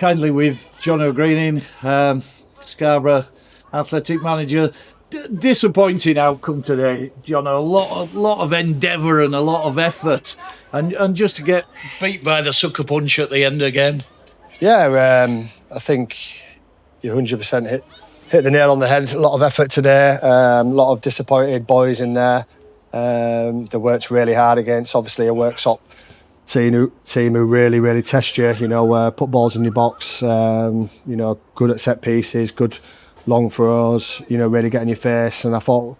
kindly with Jono Greening, Scarborough Athletic manager. Disappointing outcome today, Jono. A lot of endeavour and a lot of effort, and just to get beat by the sucker punch at the end again. Yeah, I think you 100% hit the nail on the head. A lot of effort today. A lot of disappointed boys in there. They worked really hard against obviously a Worksop team who really test you. Put balls in your box. Good at set pieces, good long throws. Really get in your face. And I thought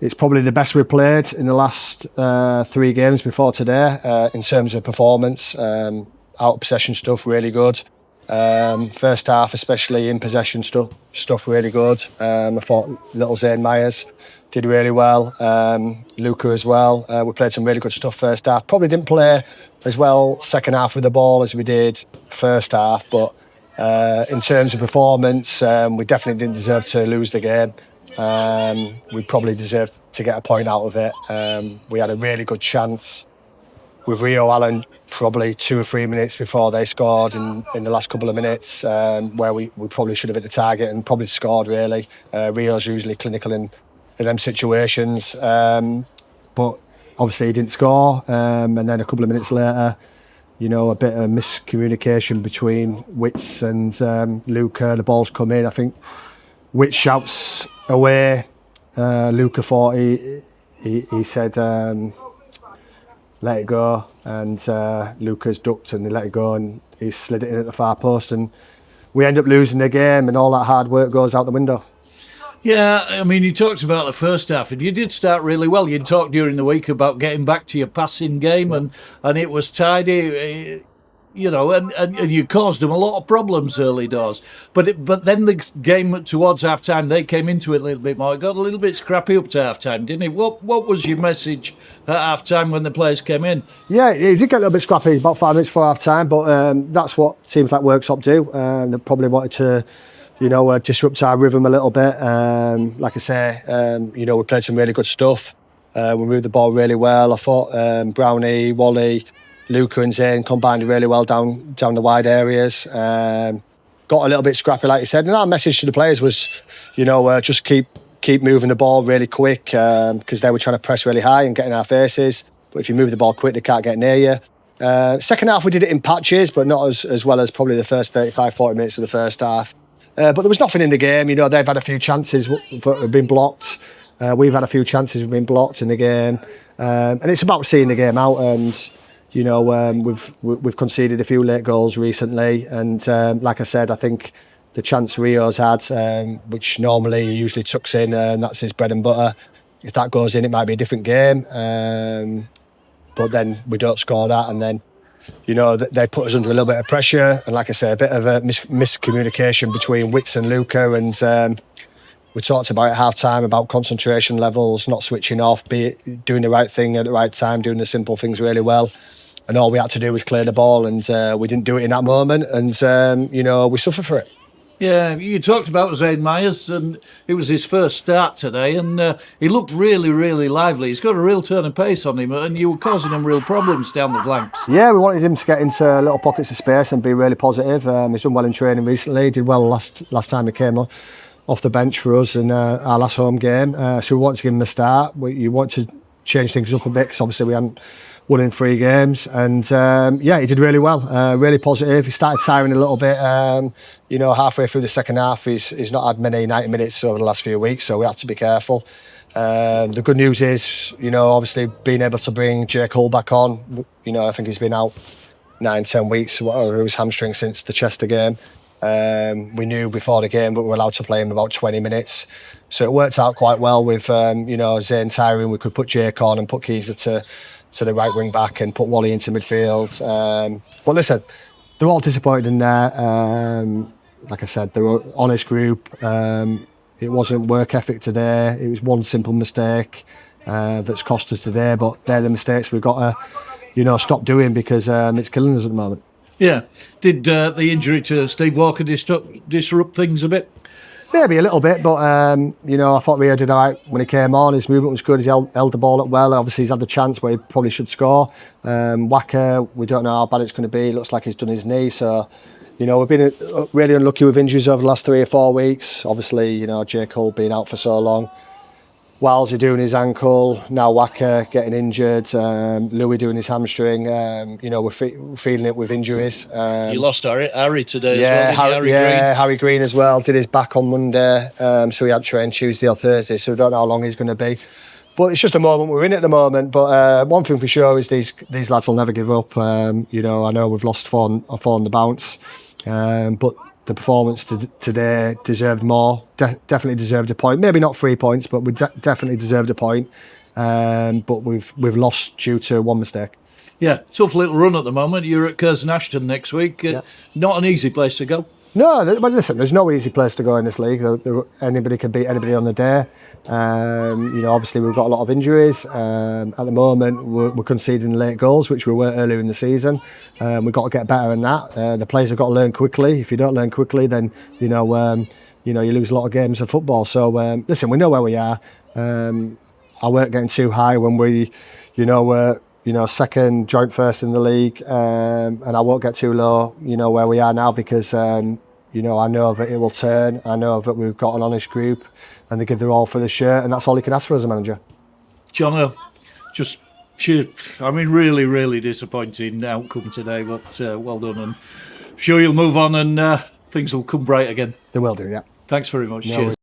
it's probably the best we've played in the last 3 games before today in terms of performance. Out of possession stuff really good. First half, especially in possession stuff really good. I thought little Zane Myers did really well. Luca as well. We played some really good stuff first half. Probably didn't play as well second half with the ball as we did first half, but in terms of performance, we definitely didn't deserve to lose the game. We probably deserved to get a point out of it. We had a really good chance with Rio Allen probably 2 or 3 minutes before they scored in the last couple of minutes, where we probably should have hit the target and probably scored really. Rio's usually clinical in them situations, but obviously he didn't score, and then a couple of minutes later, a bit of miscommunication between Wits and Luca. The ball's come in. I think Wits shouts away. Luca thought he said let it go, and Luca's ducked and he let it go and he slid it in at the far post, and we end up losing the game, and all that hard work goes out the window. Yeah, I mean, you talked about the first half, and you did start really well. You talked during the week about getting back to your passing game, and it was tidy, and you caused them a lot of problems early doors. But then the game towards half time, they came into it a little bit more. It got a little bit scrappy up to half time, didn't it? What was your message at half time when the players came in? Yeah, it did get a little bit scrappy about 5 minutes before half time, but that's what teams like Worksop do. They probably wanted to disrupt our rhythm a little bit. Like I say, we played some really good stuff. We moved the ball really well. I thought Brownie, Wally, Luca and Zane combined really well down the wide areas. Got a little bit scrappy, like you said. And our message to the players was, just keep moving the ball really quick, because they were trying to press really high and get in our faces. But if you move the ball quick, they can't get near you. Second half, we did it in patches, but not as well as probably the first 35, 40 minutes of the first half. But there was nothing in the game. They've had a few chances that have been blocked. We've had a few chances that have been blocked in the game. And it's about seeing the game out. And, we've conceded a few late goals recently. And like I said, I think the chance Rio's had, which normally he usually tucks in, and that's his bread and butter. If that goes in, it might be a different game. But then we don't score that. And then they put us under a little bit of pressure, and like I say, a bit of a miscommunication between Wits and Luca, and we talked about at half-time about concentration levels, not switching off, doing the right thing at the right time, doing the simple things really well, and all we had to do was clear the ball, and we didn't do it in that moment, and we suffer for it. Yeah, you talked about Zane Myers, and it was his first start today, and he looked really lively. He's got a real turn of pace on him, and you were causing him real problems down the flanks. Yeah, we wanted him to get into little pockets of space and be really positive. He's done well in training recently. He did well last time he came off the bench for us in our last home game. So we wanted to give him a start. You want to change things up a bit, because obviously we hadn't won in 3 games, and he did really well, really positive. He started tiring a little bit, halfway through the second half. He's not had many 90 minutes over the last few weeks, so we have to be careful. The good news is, obviously being able to bring Jake Hull back on. I think he's been out 9-10 weeks, whatever, his hamstring since the Chester game. We knew before the game, but we were allowed to play him about 20 minutes. So it worked out quite well with, Zane tiring. We could put Jake on and put Keezer to the right wing back and put Wally into midfield. But listen, they're all disappointed in there. Like I said, they were an honest group. It wasn't work ethic today. It was one simple mistake that's cost us today. But they're the mistakes we've got to, stop doing, because it's killing us at the moment. Yeah. Did the injury to Steve Walker disrupt things a bit? Maybe a little bit, but I thought Rio did all right when he came on. His movement was good. He held the ball up well. Obviously, he's had the chance where he probably should score. Wacker, we don't know how bad it's going to be. It looks like he's done his knee, so You know, we've been really unlucky with injuries over the last 3 or 4 weeks. Obviously, you know, J. Cole being out for so long. Walsey doing his ankle, now Wacker getting injured, Louis doing his hamstring. You know, we're feeling it with injuries. You lost Harry today as well, didn't you? Harry Green as well. Did his back on Monday, so he had trained Tuesday or Thursday, so we don't know how long he's going to be. But it's just a moment we're in at the moment. But one thing for sure is these lads will never give up. You know, I know we've lost four on the bounce, but the performance today deserved more. Definitely deserved a point. Maybe not 3 points, but we definitely deserved a point. But we've lost due to one mistake. Yeah, tough little run at the moment. You're at Curzon Ashton next week. Not an easy place to go. No, but listen, there's no easy place to go in this league. Anybody can beat anybody on the day. You know, obviously we've got a lot of injuries. At the moment, we're conceding late goals, which we were earlier in the season. We've got to get better than that. The players have got to learn quickly. If you don't learn quickly, then you lose a lot of games of football. So listen, we know where we are. I weren't getting too high when we, were second, joint first in the league, and I won't get too low. You know where we are now because I know that it will turn. I know that we've got an honest group, and they give their all for the shirt, and that's all you can ask for as a manager. Jono, really, really disappointing outcome today, but well done, and sure you'll move on and things will come bright again. They will do, yeah. Thanks very much. No Cheers.